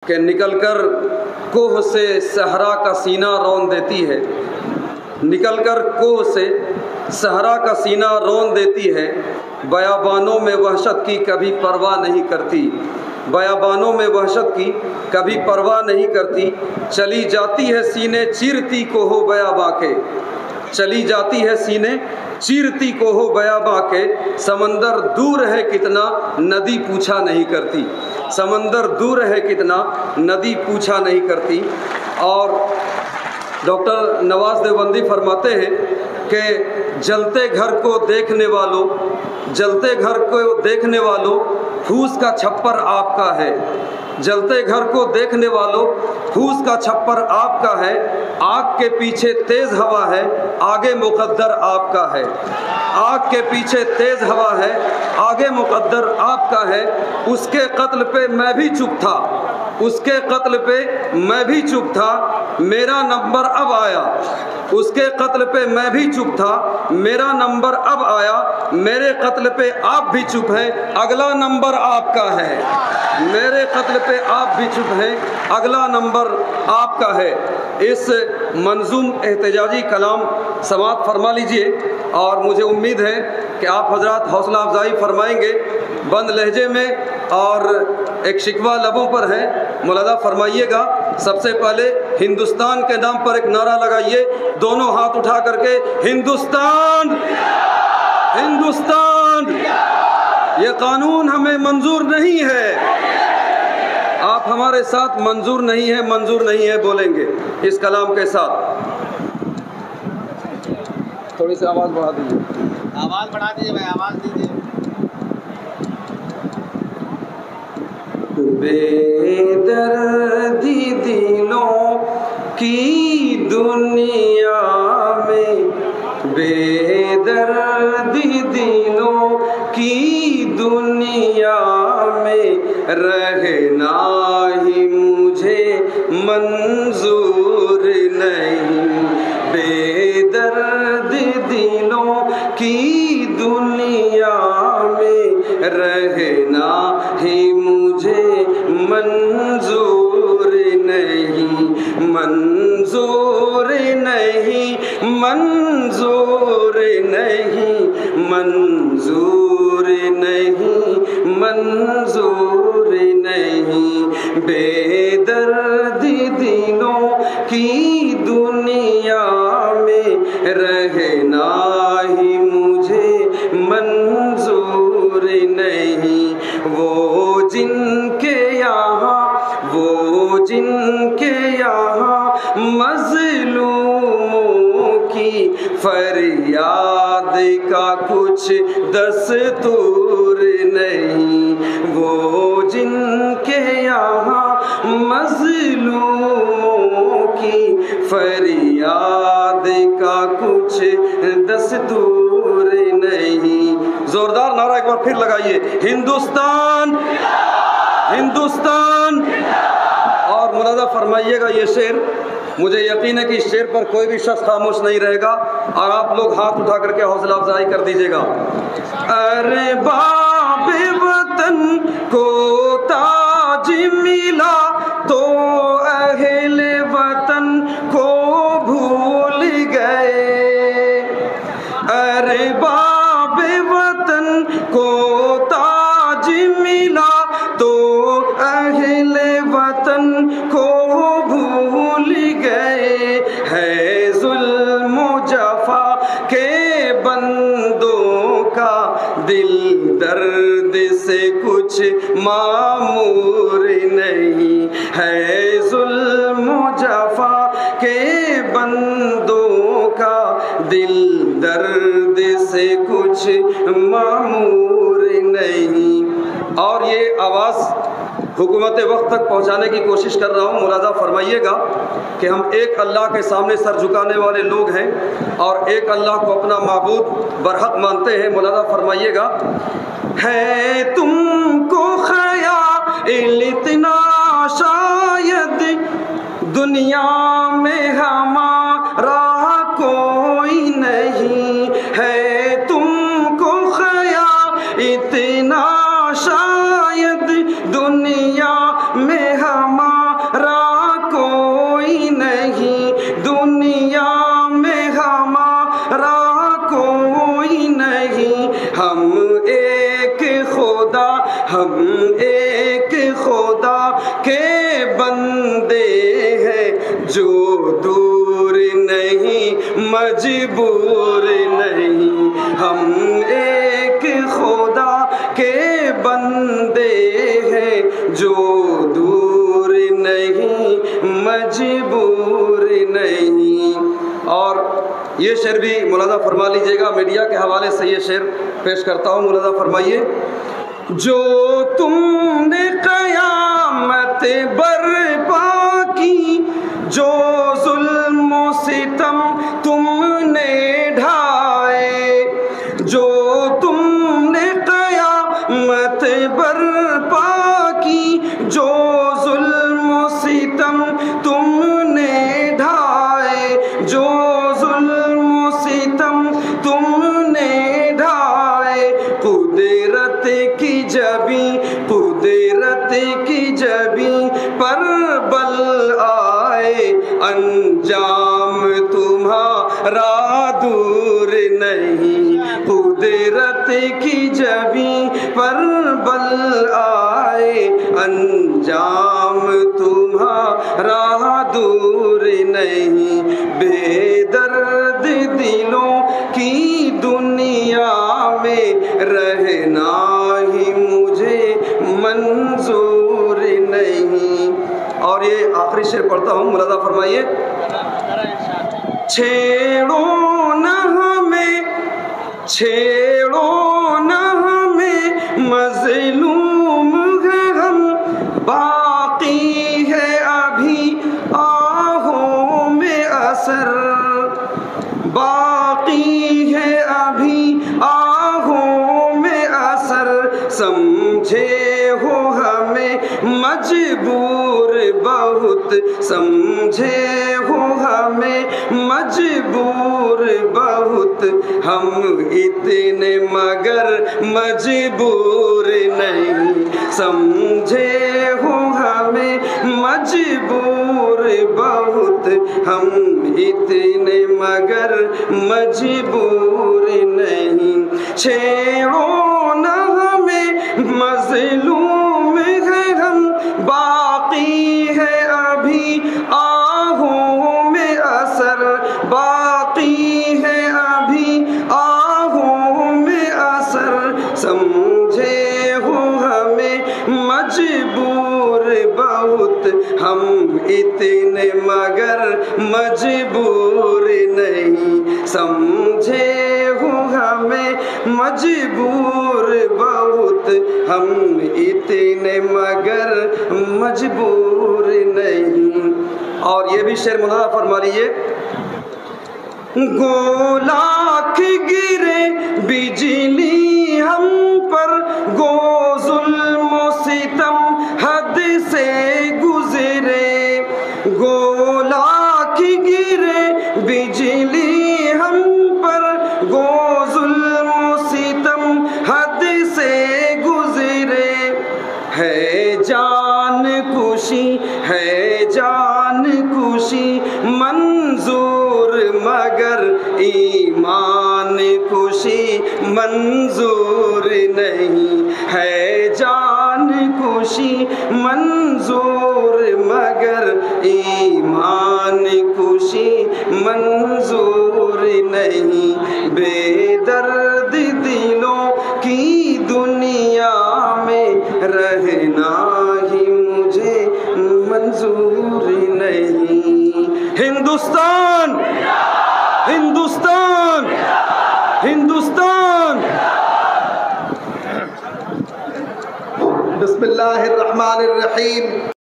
کہ نکل کر کوہ سے صحرا کا سینہ رون دیتی ہے، نکل کر کوہ سے صحرا کا سینہ رون دیتی ہے، بیابانوں میں وحشت کی کبھی پرواہ نہیں کرتی، بیابانوں میں وحشت کی کبھی پرواہ نہیں کرتی، چلی جاتی ہے سینے چیرتی کو ہو بیاباں کے، چلی جاتی ہے سینے چیرتی کو ہو بیاباں کے، سمندر دور ہے کتنا ندی پوچھا نہیں کرتی، سمندر دور ہے کتنا ندی پوچھا نہیں کرتی۔ اور ڈاکٹر نواز دیوبندی فرماتے ہیں کہ جلتے گھر کو دیکھنے والوں، جلتے گھر کو دیکھنے والوں پھوس کا چھپر آپ کا ہے، جلتے گھر کو دیکھنے والوں پھوس کا چھپر آپ کا ہے، آگ کے پیچھے تیز ہوا ہے آگے مقدر آپ کا ہے، آگ کے پیچھے تیز ہوا ہے آگے مقدر آپ کا ہے، اس کے قتل پہ میں بھی چپ تھا، اس کے قتل پہ میں بھی چپ تھا، میرا نمبر اب آیا، اس کے قتل پہ میں بھی چپ تھا، میرا نمبر اب آیا، میرے قتل پہ آپ بھی چپ ہیں اگلا نمبر آپ کا ہے، میرے قتل پہ آپ بھی چپ ہیں اگلا نمبر آپ کا ہے۔ اس منظوم احتجاجی کلام سماعت فرما لیجئے، اور مجھے امید ہے کہ آپ حضرات حوصلہ افزائی فرمائیں گے بند لہجے میں، اور ایک شکوہ لبوں پر ہے، ملاحظہ فرمائیے گا۔ سب سے پہلے ہندوستان کے نام پر ایک نعرہ لگائیے، دونوں ہاتھ اٹھا کر کے، ہندوستان، ہندوستان، یہ قانون ہمیں منظور نہیں ہے۔ آپ ہمارے ساتھ منظور نہیں ہے، منظور نہیں ہے بولیں گے اس کلام کے ساتھ۔ تھوڑی سی آواز بڑھا دیجیے، آواز بڑھا دیجیے بھائی، آواز دیجیے۔ بے دردی دلوں کی دنیا میں، بے دردی دلوں کی دنیا میں رہنا ہی مجھے منظور نہیں، بے درد دلوں کی دنیا میں رہنا ہی مجھے منظور نہیں، منظور نہیں، منظور نہیں، منظور نہیں، منظور نہیں، بے درد دلوں کی دنیا میں رہنا ہی مجھے منظور نہیں۔ وہ جن کے یہاں، وہ جن کے یہاں مظلوموں کی فریاد کا کچھ دستور نہیں، وہ جن کے یہاں مظلوموں کی فریاد کا کچھ دستور نہیں۔ زوردار نعرہ ایک بار پھر لگائیے، ہندوستان، ہندوستان۔ اور ملاحظہ فرمائیے گا یہ شعر، مجھے یقین ہے کہ اس شعر پر کوئی بھی شخص خاموش نہیں رہے گا، اور آپ لوگ ہاتھ اٹھا کر کے حوصلہ افزائی کر دیجیے گا۔ ارباب وطن کو تاج ملا تو اہل وطن کو بھول گئے، ارباب وطن کو تاج ملا تو اہل وطن کو بھول گئے، ہے ظلم و جفا کے بندوں کا دل درد سے کچھ معمور نہیں، ہے ظلم و جفا کے بندوں کا دل درد سے کچھ معمور نہیں۔ اور یہ آواز حکومت وقت تک پہنچانے کی کوشش کر رہا ہوں، ملاحظہ فرمائیے گا کہ ہم ایک اللہ کے سامنے سر جھکانے والے لوگ ہیں، اور ایک اللہ کو اپنا معبود برحق مانتے ہیں۔ ملاحظہ فرمائیے گا، ہے تم کو خیال اتنا شاید دنیا میں ہمارا کوئی نہیں، ہے تم کو خیال اتنا شاید دنیا میں ہمارا مجبور نہیں. اور یہ شعر بھی ملاحظہ فرما لیجیے گا، میڈیا کے حوالے سے یہ شعر پیش کرتا ہوں، ملاحظہ فرمائیے. جو تم نے قیامت برپا کی، جو ظلم و ستم تم نے ڈھائے، جو تم نے قیامت برپا کی، جو ظلم و ستم تم نے ڈھائے، جو ظلم و ستم تم نے ڈھائے، قدرت کی جبیں، قدرت کی جبیں پر بل آئے، انجام تمہارا دور نہیں. قدرت کی جبیں پر بل آئے، انجام تمہارا دور نہیں. بے درد دلوں کی دنیا میں رہنا ہی مجھے منظور نہیں. اور یہ آخری شعر پڑھتا ہوں، ملاحظہ فرمائیے. چھیڑو نہ ہمیں، چھیڑو نہ ہمیں، مظلوم ہیں ہم، باقی ہے ابھی آہوں میں اثر، باقی ہے ابھی آہوں میں اثر. سمجھے ہو ہمیں مجبور بہت، سمجھے ہو ہمیں مجبور بہت، ہم اتنے مگر مجبور نہیں. سمجھے ہو ہمیں مجبور بہت، ہم اتنے مگر مجبور نہیں. چھیڑو نہ ہمیں، مظلوم ہیں ہم، باقی ہے ابھی آہوں میں اثر، باقی ہے ابھی آہوں میں اثر. سمجھے ہو ہمیں مجبور بہت، ہم اتنے مگر مجبور نہیں. سمجھے ہو ہمیں مجبور بہت، ہم اتنے مگر مجبور نہیں. اور یہ بھی شعر ملاحظہ فرما لیجیے. گو لاکھ گرے بجلی ہم پر، گو ظلم و ستم حد سے گزرے، گو لاکھ گرے بجلی ہم پر، گو ظلم و ستم حد سے گزرے. ہے جان کشی، ہے جان کشی منظور، مگر ایمان کشی منظور نہیں. ہے جان کشی منظور، مگر ایمان کشی منظور نہیں. بے درد دلوں کی دنیا میں رہنا ہی مجھے منظور نہیں. ہندوستان، ہندوستان، ہندوستان. بسم اللہ الرحمن الرحیم.